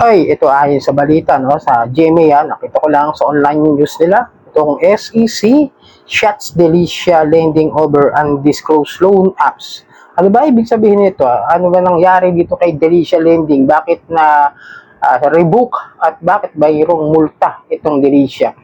Ay, ito ayon sa balita, no, sa GMA yan, nakita ko lang sa online news nila, itong SEC shuts Delicia lending over undisclosed loan apps. Ano ba ibig sabihin nito? Ano ba nangyari dito kay Delicia Lending? Bakit na rebook at bakit mayroong multa itong Delicia?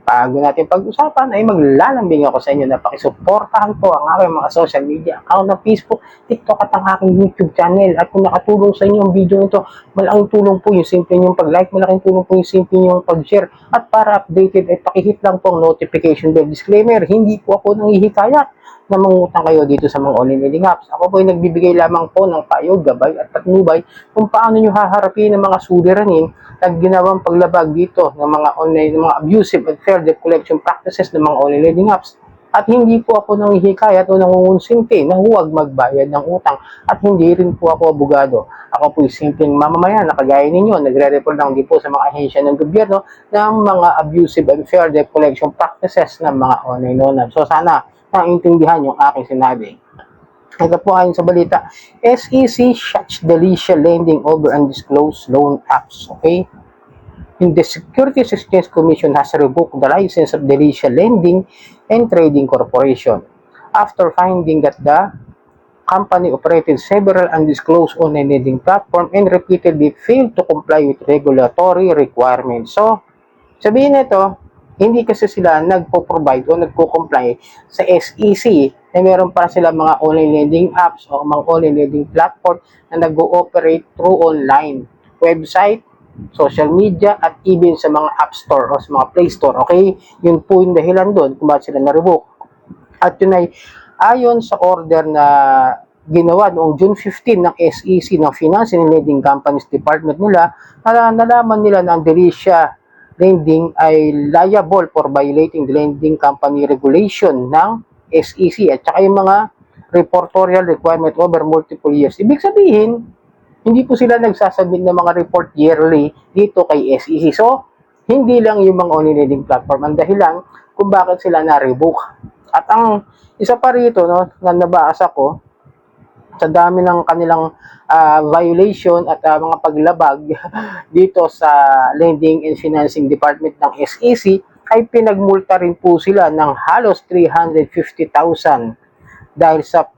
Bago natin pag-usapan ay maglalambing ako sa inyo na pakisuportahan po ang aking mga social media account ng Facebook, TikTok at ang aking YouTube channel. At kung nakatulong sa inyo ang video nito, malaking tulong po yung simple niyong pag-like, malaking tulong po yung simple niyong pag-share. At para updated ay pakihit lang po ang notification bell. Disclaimer, hindi po ako nanghihikayat na mangutang kayo dito sa mga online lending apps. Ako po ay nagbibigay lamang po ng payo, gabay at patnubay kung paano nyo haharapin ng mga suliranin na ginawang paglabag dito ng mga online, ng mga abusive and fair debt collection practices ng mga online lending apps. At hindi po ako nanghihikayat o nangungonsinti na huwag magbayad ng utang at hindi rin po ako abogado. Ako po ay simpleng mamamayan na kagaya ninyo, nagre-report lang din po sa mga ahensya ng gobyerno ng mga abusive and fair debt collection practices ng mga online loan apps. So sana naintindihan yung aking sinabi. Ito po ayon sa balita, SEC shuts Delicia lending over undisclosed loan apps. Okay? The Securities Exchange Commission has revoked the license of Delicia Lending and Trading Corporation after finding that the company operated several undisclosed online lending platforms and repeatedly failed to comply with regulatory requirements. So, sabihin nito, hindi kasi sila nagpo-provide o nagko-comply sa SEC na meron para sila mga online lending apps o mga online lending platform na nag-ooperate through online website, social media, at even sa mga app store o sa mga play store. Okay? Yun po yung dahilan doon kung bakit sila na-revoke. At yun ay ayon sa order na ginawa noong June 15 ng SEC ng Finance and Lending Companies Department nila, nalaman nila na ang Delicia Lending ay liable for violating the lending company regulation ng SEC at saka yung mga reportorial requirement over multiple years. Ibig sabihin, hindi po sila nagsasubmit ng mga report yearly dito kay SEC. So, hindi lang yung mga online lending platform ang dahilan kung bakit sila na-revoke. At ang isa pa rito, no, na nabasa ko, sa dami ng kanilang violation at mga paglabag dito sa Lending and Financing Department ng SEC, ay pinagmulta rin po sila ng halos 350,000 dahil sa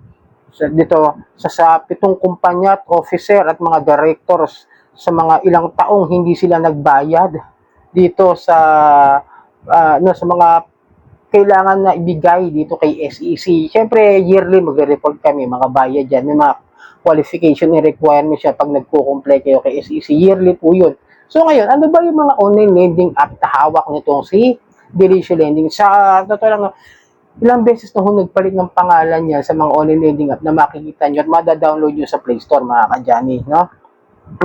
pitong kumpanya at officer at mga directors sa mga ilang taong hindi sila nagbayad dito sa sa mga kailangan na ibigay dito kay SEC. Siyempre, yearly magre-report kami, mga bayad dyan. May mga qualification and requirements siya pag nagko-comply kayo kay SEC. Yearly po yun. So ngayon, ano ba yung mga online lending app na hawak nitong si Delicia Lending? Sa totoo lang, ilang beses na nagpalit ng pangalan niya sa mga online lending app na makikita nyo at mada-download nyo sa Play Store, mga kadyani, no?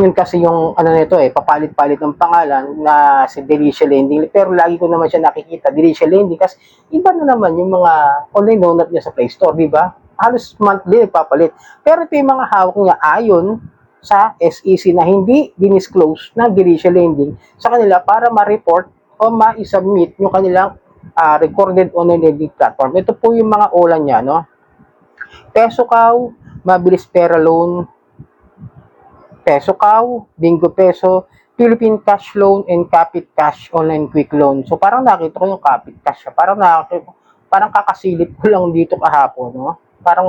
Yun kasi yung ano nito papalit-palit ng pangalan na si Delicia Lending, pero lagi ko naman siya nakikita Delicia Lending kasi iba na naman yung mga online loan app niya sa Play Store, di ba? Halos monthly papalit. Pero ito yung mga hawak niya ayon sa SEC na hindi dinisclose ng Delicia Lending sa kanila para ma-report o ma-submit yung kanilang recorded online lending platform. Ito po yung mga ulan niya, no? Peso Cow, Mabilis Pera Loan, Peso Cow, Bingo Peso, Philippine Cash Loan, and Capit Cash Online Quick Loan. So parang nakita ko yung Capit Cash. Parang kakasilip ko lang dito kahapon, no? Parang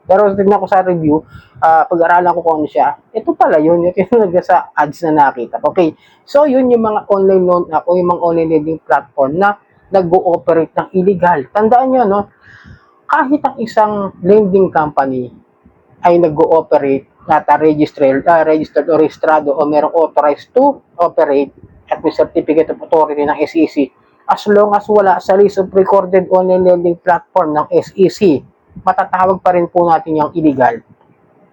pero tignan ko sa review, pag-aralan ko kung ano siya. Ito pala yun, yung sa ads na nakita. Okay. So yun yung mga online loan o yung mga online lending platform na nag-ooperate ng illegal. Tandaan nyo, no? Kahit ang isang lending company ay nag-ooperate at registered o registrado o merong authorized to operate at may certificate of authority ng SEC, as long as wala sa list of recorded online lending platform ng SEC, matatawag pa rin po natin yung illegal.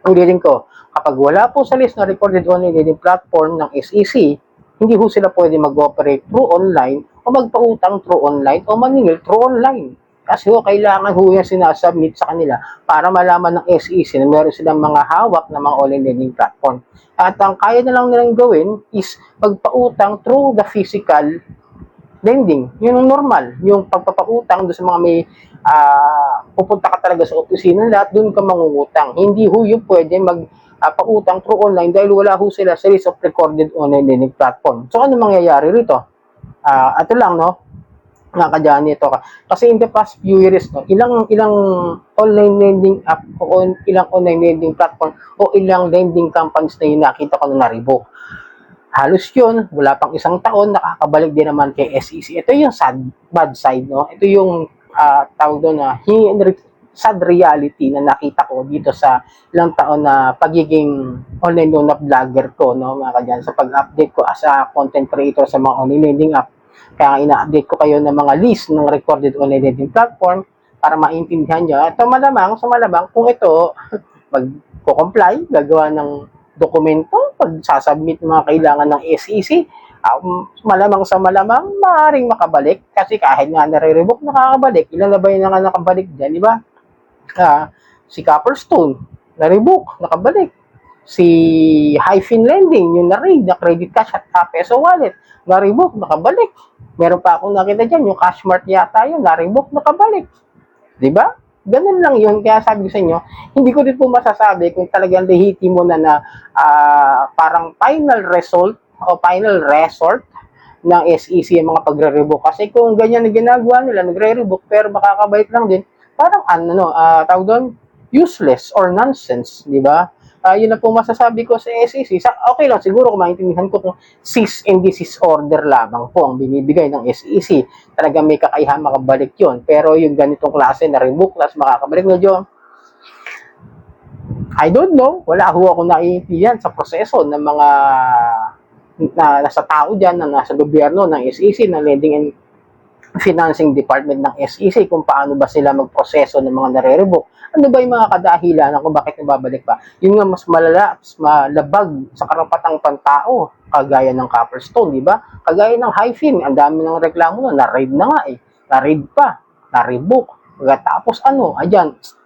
Ulitin ko, kapag wala po sa list na recorded online lending platform ng SEC, hindi ho sila pwede mag-operate through online o magpautang through online o maningil through online. Kasi kailangan yung sinasubmit sa kanila para malaman ng SEC na meron silang mga hawak na mga online lending platform. At ang kaya na lang nilang gawin is magpautang through the physical lending. Yun ang normal. Yung pagpapautang doon sa mga may pupunta ka talaga sa opisina nila at doon ka mangungutang. Hindi yung pwede pautang through online dahil wala ho sila sa list of recorded online lending platform. So ano mangyayari rito? Ito lang, no? Nakakadyan ito ka. Kasi in the past few years, no, ilang online lending app o ilang online lending platform o ilang lending companies na yung nakita ko na na-revoke. Halos yun, wala pang isang taon, nakakabalik din naman kay SEC. Ito yung bad side, no? Ito yung tawag doon na sad reality na nakita ko dito sa ilang taon na pagiging online loan na vlogger ko, no, mga kadyan, sa pag-update ko as a content creator sa mga online lending app. Kaya ina-update ko kayo ng mga list ng recorded online lending platform para maintindihan nyo. Ito malamang, kung ito mag-comply, gagawa ng dokumento, pagsasubmit mga kailangan ng SEC, malamang, maaaring makabalik kasi kahit nga nare-revoke, nakakabalik. Ilan na ba yung nakabalik dyan, di ba? Si Copperstone, na-revoke, nakabalik. Si Hyphen Lending, yung na-raid na credit cash at peso wallet, na-revoke, nakabalik. Meron pa akong nakita dyan, yung Cashmart yata yun, na-revoke, nakabalik. Diba? Ganun lang yun. Kaya sabi ko sa inyo, hindi ko din po masasabi kung talagang lehiti mo na parang final result o final resort ng SEC yung mga pagre-revoke. Kasi kung ganyan na ginagawa nila, nagre-revoke, pero makakabalik lang din, parang tawag doon, useless or nonsense, di ba? Yun na po masasabi ko sa SEC. Okay lang, siguro kung maintindihan ko kung cease and desist order lamang po ang binibigay ng SEC. Talagang may kakayahan makabalik yun. Pero yung ganitong klase na revoke, plus makakabalik na yun, I don't know. Wala ho ako naiintindihan sa proseso ng mga nasa tao dyan, na nasa gobyerno ng SEC, ng Lending and Financing Department ng SEC, kung paano ba sila magproseso ng mga nare-revoke. Ano ba yung mga kadahilan kung bakit nababalik pa? Yun nga mas malala, mas malabag sa karapatang pantao, kagaya ng Copperstone, di ba? Kagaya ng Hyphen, ang dami ng reklamo na, na-raid na nga eh. Na-raid pa, na-revoke. Tapos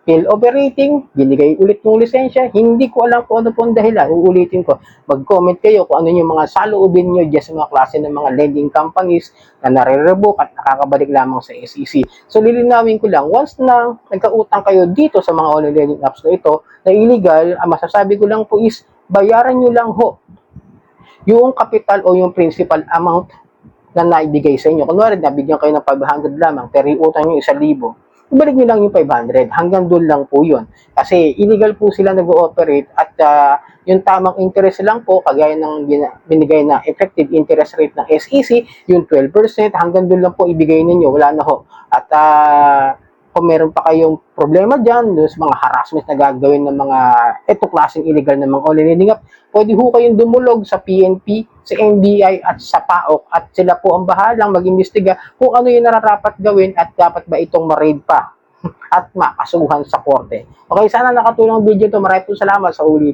still operating, binigay ulit yung lisensya, hindi ko alam kung ano po ang dahilan, uulitin ko. Mag-comment kayo kung ano yung mga saloobin nyo dyan sa mga klase ng mga lending companies na nare-revoke at nakakabalik lamang sa SEC. So lilinawin ko lang, once na nagkautang kayo dito sa mga online lending apps na ito, na illegal, ang masasabi ko lang po is, bayaran nyo lang ho yung capital o yung principal amount na naibigay sa inyo. Kunwari, nabigyan kayo ng 500 lamang, pero yung utang nyo 1,000, ibalik nyo lang yung 500. Hanggang doon lang po yun. Kasi illegal po sila nag-ooperate at yung tamang interest lang po, kagaya ng binigay na effective interest rate ng SEC, yung 12%, hanggang doon lang po ibigay ninyo. Wala na ho. At kung meron pa kayong problema dyan, doon sa mga harassment na gagawin ng mga etong klaseng illegal na mga online lending app, pwede ho kayong dumulog sa PNP, sa NBI at sa PAOK at sila po ang bahalang mag-imbestiga kung ano yung nararapat gawin at dapat ba itong ma-raid pa at makasuhan sa korte. Okay, sana nakatulong ang video ito. Maraming po salamat sa ulitin.